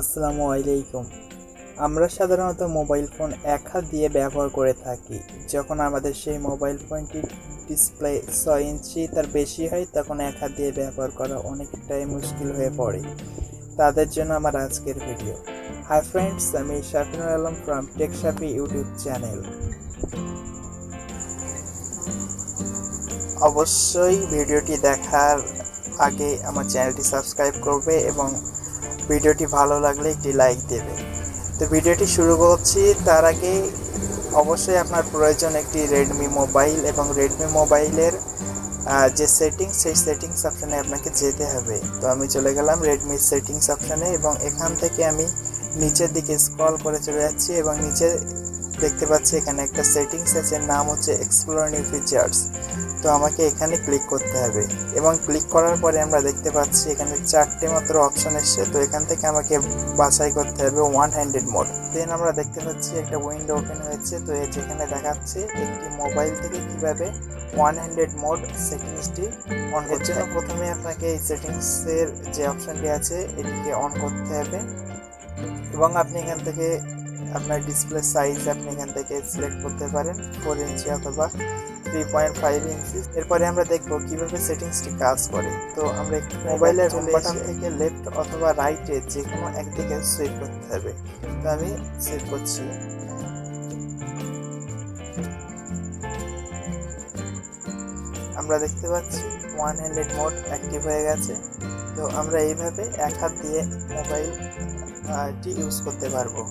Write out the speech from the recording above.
আসসালামু আলাইকুম। আমরা সাধারণত মোবাইল ফোন এক হাত দিয়ে ব্যবহার করে থাকি। যখন আমাদের সেই মোবাইল ফোনটির ডিসপ্লে 6 ইঞ্চি তার বেশি হয়, তখন এক হাত দিয়ে ব্যবহার করা অনেকটাই মুশকিল হয়ে পড়ে। তাদের জন্য আমার আজকের ভিডিও। হাই ফ্রেন্ডস, আমি Shafinul Alam from Tech Safi YouTube channel. অবশ্যই ভিডিওটি দেখার আগে আমার চ্যানেলটি সাবস্ক্রাইব করবে এবং ভিডিওটি ভালো লাগলে একটি লাইক দেবে। তো ভিডিওটি শুরু করছি। তার আগে অবশ্যই আপনার প্রয়োজন একটি রেডমি মোবাইল, এবং রেডমি মোবাইলের যে সেটিংস, সেই সেটিংস অপশানে আপনাকে যেতে হবে। তো আমি চলে গেলাম রেডমির সেটিংস অপশানে, এবং এখান থেকে আমি নিচের দিকে স্ক্রল করে চলে যাচ্ছি, এবং নিচে দেখতে পাচ্ছি এখানে একটা সেটিংস আছে, নাম হচ্ছে এক্সপ্লোর নিউ ফিচার্স। তো আমাকে এখানে ক্লিক করতে হবে, এবং ক্লিক করার পরে আমরা দেখতে পাচ্ছি এখানে 4টে মাত্র অপশন এসছে। তো এখান থেকে আমাকে বাছাই করতে হবে ওয়ান হ্যান্ডেড মোড। দেন আমরা দেখতে পাচ্ছি একটা উইন্ডো ওপেন হয়েছে। তো যেখানে দেখাচ্ছে একটি মোবাইল থেকে কিভাবে ওয়ান হ্যান্ডেড মোড সেটিংসটি অন করতে হবে। প্রথমে আপনাকে এই সেটিংসের যে অপশনটি আছে এটিকে অন করতে হবে, এবং আপনি এখান থেকে আপনার ডিসপ্লে সাইজ আপনি এখান থেকে সিলেক্ট করতে পারেন, 4 ইঞ্চি অথবা 3.5 ইঞ্চি। এরপরে আমরা দেখব কিভাবে সেটিংসটি কাজ করে। তো আমরা একটু মোবাইলের হোম বাটন থেকে লেফট অথবা রাইটে যে কোনো একদিকে সুইপ করতে হবে। তো আমি সুইপ করছি। আমরা দেখতে পাচ্ছি ওয়ান হ্যান্ডেড মোড অ্যাক্টিভ হয়ে গেছে। তো আমরা এইভাবে এক হাত দিয়ে মোবাইলটি ইউজ করতে পারবো।